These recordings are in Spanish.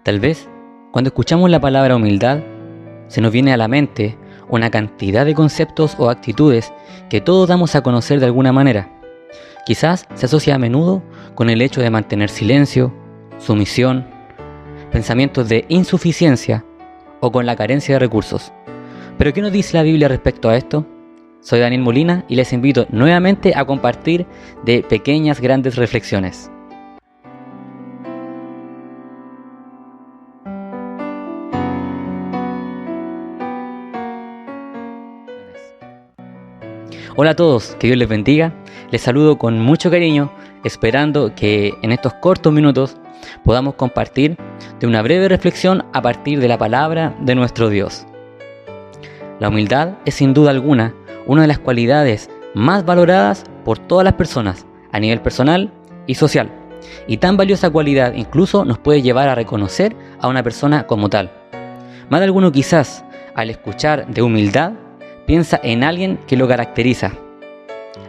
Tal vez, cuando escuchamos la palabra humildad, se nos viene a la mente una cantidad de conceptos o actitudes que todos damos a conocer de alguna manera. Quizás se asocia a menudo con el hecho de mantener silencio, sumisión, pensamientos de insuficiencia o con la carencia de recursos. ¿Pero qué nos dice la Biblia respecto a esto? Soy Daniel Molina y les invito nuevamente a compartir de pequeñas grandes reflexiones. Hola a todos, que Dios les bendiga. Les saludo con mucho cariño, esperando que en estos cortos minutos podamos compartir de una breve reflexión a partir de la palabra de nuestro Dios. La humildad es sin duda alguna una de las cualidades más valoradas por todas las personas a nivel personal y social. Y tan valiosa cualidad incluso nos puede llevar a reconocer a una persona como tal. Más de alguno quizás al escuchar de humildad piensa en alguien que lo caracteriza.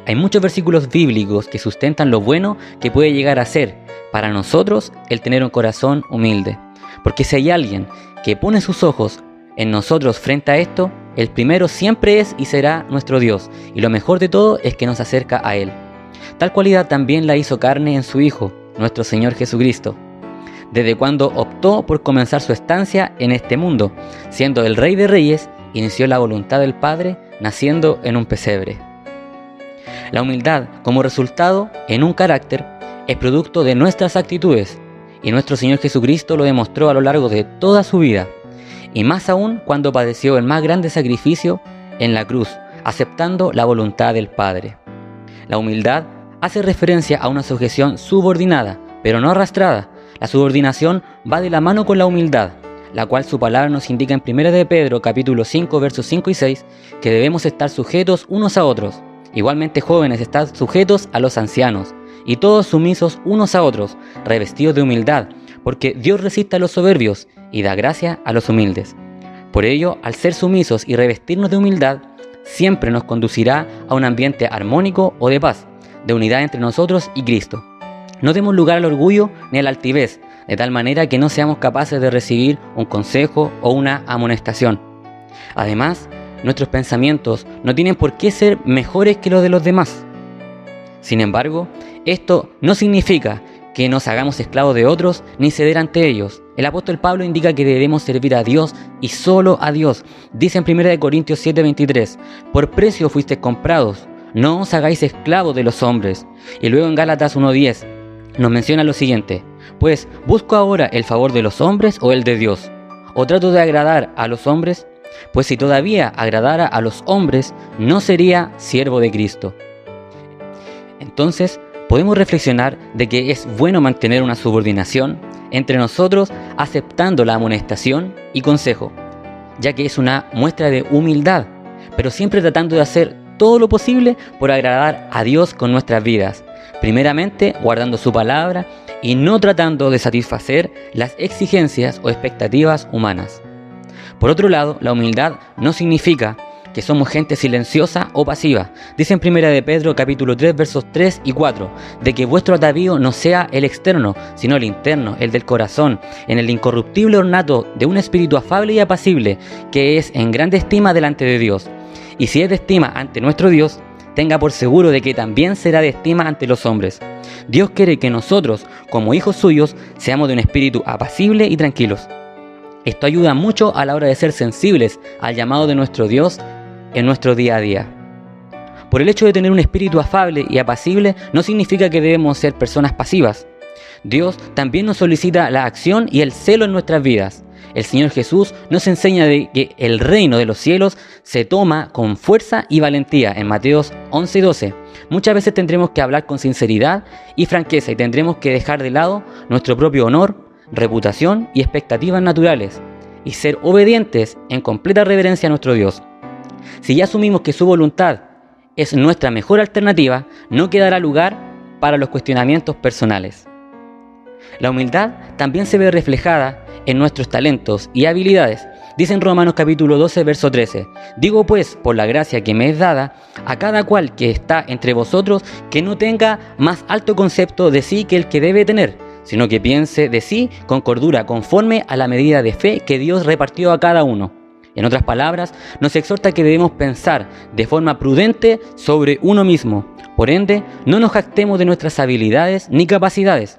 Hay muchos versículos bíblicos que sustentan lo bueno que puede llegar a ser para nosotros el tener un corazón humilde. Porque si hay alguien que pone sus ojos en nosotros frente a esto, el primero siempre es y será nuestro Dios. Y lo mejor de todo es que nos acerca a Él. Tal cualidad también la hizo carne en su Hijo, nuestro Señor Jesucristo. Desde cuando optó por comenzar su estancia en este mundo, siendo el Rey de Reyes, inició la voluntad del Padre, naciendo en un pesebre. La humildad, como resultado en un carácter, es producto de nuestras actitudes, y nuestro Señor Jesucristo lo demostró a lo largo de toda su vida, y más aún cuando padeció el más grande sacrificio en la cruz, aceptando la voluntad del Padre. La humildad hace referencia a una sujeción subordinada, pero no arrastrada. La subordinación va de la mano con la humildad, la cual su palabra nos indica en 1 de Pedro, capítulo 5, versos 5 y 6, que debemos estar sujetos unos a otros. Igualmente jóvenes, estad sujetos a los ancianos, y todos sumisos unos a otros, revestidos de humildad, porque Dios resiste a los soberbios y da gracia a los humildes. Por ello, al ser sumisos y revestirnos de humildad, siempre nos conducirá a un ambiente armónico o de paz, de unidad entre nosotros y Cristo. No demos lugar al orgullo ni a la altivez, de tal manera que no seamos capaces de recibir un consejo o una amonestación. Además, nuestros pensamientos no tienen por qué ser mejores que los de los demás. Sin embargo, esto no significa que nos hagamos esclavos de otros ni ceder ante ellos. El apóstol Pablo indica que debemos servir a Dios y solo a Dios. Dice en 1 Corintios 7:23, por precio fuisteis comprados, no os hagáis esclavos de los hombres. Y luego en Gálatas 1:10 nos menciona lo siguiente, pues ¿busco ahora el favor de los hombres o el de Dios? ¿O trato de agradar a los hombres? Pues si todavía agradara a los hombres, no sería siervo de Cristo. Entonces, podemos reflexionar de que es bueno mantener una subordinación entre nosotros, aceptando la amonestación y consejo, ya que es una muestra de humildad, pero siempre tratando de hacer todo lo posible por agradar a Dios con nuestras vidas, primeramente guardando su palabra y no tratando de satisfacer las exigencias o expectativas humanas. Por otro lado, la humildad no significa que somos gente silenciosa o pasiva. Dice en 1 de Pedro capítulo 3 versos 3 y 4, de que vuestro atavío no sea el externo, sino el interno, el del corazón, en el incorruptible ornato de un espíritu afable y apacible, que es en grande estima delante de Dios. Y si es de estima ante nuestro Dios, tenga por seguro de que también será de estima ante los hombres. Dios quiere que nosotros, como hijos suyos, seamos de un espíritu apacible y tranquilos. Esto ayuda mucho a la hora de ser sensibles al llamado de nuestro Dios en nuestro día a día. Por el hecho de tener un espíritu afable y apacible no significa que debemos ser personas pasivas. Dios también nos solicita la acción y el celo en nuestras vidas. El Señor Jesús nos enseña de que el reino de los cielos se toma con fuerza y valentía en Mateos 11:12. Muchas veces tendremos que hablar con sinceridad y franqueza y tendremos que dejar de lado nuestro propio honor, reputación y expectativas naturales y ser obedientes en completa reverencia a nuestro Dios. Si ya asumimos que su voluntad es nuestra mejor alternativa, no quedará lugar para los cuestionamientos personales. La humildad también se ve reflejada en nuestros talentos y habilidades. Dice en Romanos capítulo 12, verso 13, digo pues, por la gracia que me es dada, a cada cual que está entre vosotros, que no tenga más alto concepto de sí que el que debe tener, sino que piense de sí con cordura, conforme a la medida de fe que Dios repartió a cada uno. En otras palabras, nos exhorta que debemos pensar de forma prudente sobre uno mismo. Por ende, no nos jactemos de nuestras habilidades ni capacidades.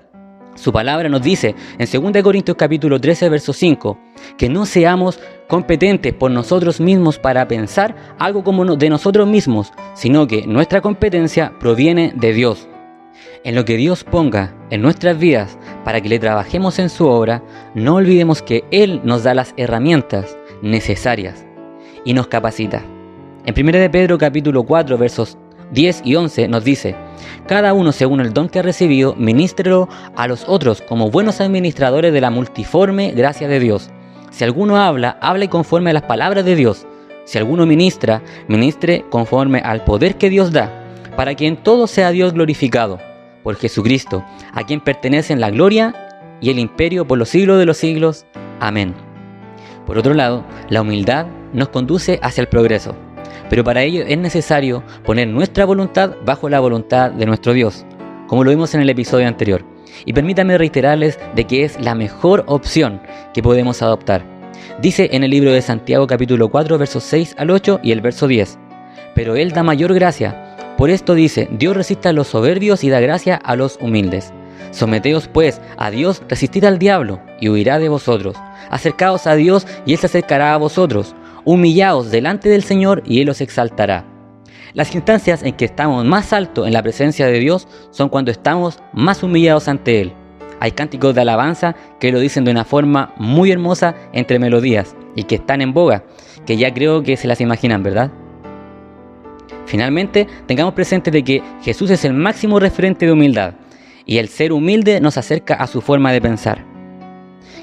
Su palabra nos dice en 2 Corintios capítulo 13, verso 5, que no seamos competentes por nosotros mismos para pensar algo como de nosotros mismos, sino que nuestra competencia proviene de Dios. En lo que Dios ponga en nuestras vidas para que le trabajemos en su obra, no olvidemos que Él nos da las herramientas necesarias y nos capacita. En 1 de Pedro capítulo 4 versos 10 y 11 nos dice: cada uno según el don que ha recibido, ministrelo a los otros como buenos administradores de la multiforme gracia de Dios. Si alguno habla, hable conforme a las palabras de Dios. Si alguno ministra, ministre conforme al poder que Dios da, para que en todo sea Dios glorificado, por Jesucristo, a quien pertenecen la gloria y el imperio por los siglos de los siglos. Amén. Por otro lado, la humildad nos conduce hacia el progreso, pero para ello es necesario poner nuestra voluntad bajo la voluntad de nuestro Dios, como lo vimos en el episodio anterior. Y permítanme reiterarles de que es la mejor opción que podemos adoptar. Dice en el libro de Santiago capítulo 4 versos 6 al 8 y el verso 10: pero Él da mayor gracia. Por esto dice: Dios resiste a los soberbios y da gracia a los humildes. Someteos pues a Dios, resistid al diablo, y huirá de vosotros. Acercaos a Dios, y Él se acercará a vosotros. Humillaos delante del Señor, y Él os exaltará. Las instancias en que estamos más alto en la presencia de Dios son cuando estamos más humillados ante Él. Hay cánticos de alabanza que lo dicen de una forma muy hermosa entre melodías, y que están en boga, que ya creo que se las imaginan, ¿verdad? Finalmente, tengamos presente de que Jesús es el máximo referente de humildad, y el ser humilde nos acerca a su forma de pensar.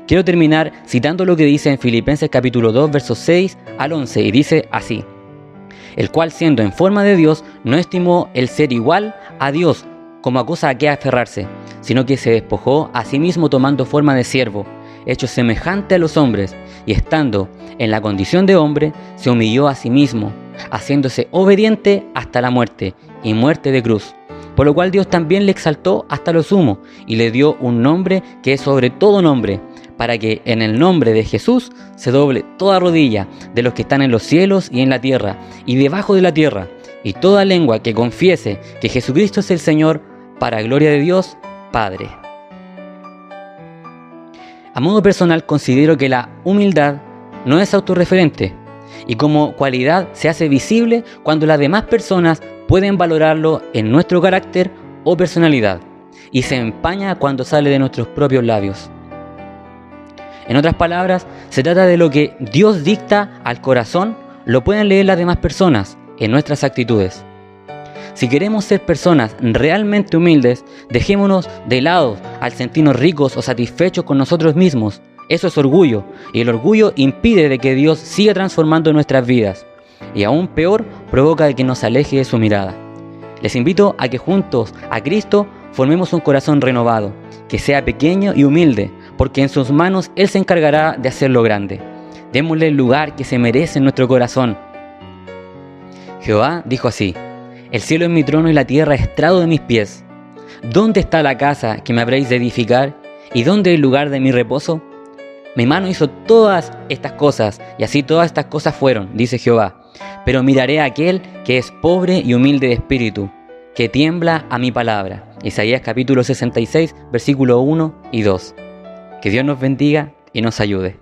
Quiero terminar citando lo que dice en Filipenses capítulo 2, versos 6 al 11, y dice así: el cual siendo en forma de Dios, no estimó el ser igual a Dios como a cosa a que aferrarse, sino que se despojó a sí mismo tomando forma de siervo, hecho semejante a los hombres, y estando en la condición de hombre, se humilló a sí mismo, haciéndose obediente hasta la muerte, y muerte de cruz. Por lo cual Dios también le exaltó hasta lo sumo, y le dio un nombre que es sobre todo nombre, para que en el nombre de Jesús se doble toda rodilla de los que están en los cielos y en la tierra, y debajo de la tierra, y toda lengua que confiese que Jesucristo es el Señor, para gloria de Dios Padre. A modo personal, considero que la humildad no es autorreferente, y como cualidad se hace visible cuando las demás personas pueden valorarlo en nuestro carácter o personalidad, y se empaña cuando sale de nuestros propios labios. En otras palabras, se trata de lo que Dios dicta al corazón, lo pueden leer las demás personas en nuestras actitudes. Si queremos ser personas realmente humildes, dejémonos de lado al sentirnos ricos o satisfechos con nosotros mismos. Eso es orgullo, y el orgullo impide de que Dios siga transformando nuestras vidas, y aún peor, provoca que nos aleje de su mirada. Les invito a que juntos a Cristo formemos un corazón renovado, que sea pequeño y humilde, porque en sus manos Él se encargará de hacerlo grande. Démosle el lugar que se merece en nuestro corazón. Jehová dijo así: el cielo es mi trono y la tierra estrado de mis pies. ¿Dónde está la casa que me habréis de edificar? ¿Y dónde el lugar de mi reposo? Mi mano hizo todas estas cosas, y así todas estas cosas fueron, dice Jehová. Pero miraré a aquel que es pobre y humilde de espíritu, que tiembla a mi palabra. Isaías capítulo 66, versículo 1 y 2. Que Dios nos bendiga y nos ayude.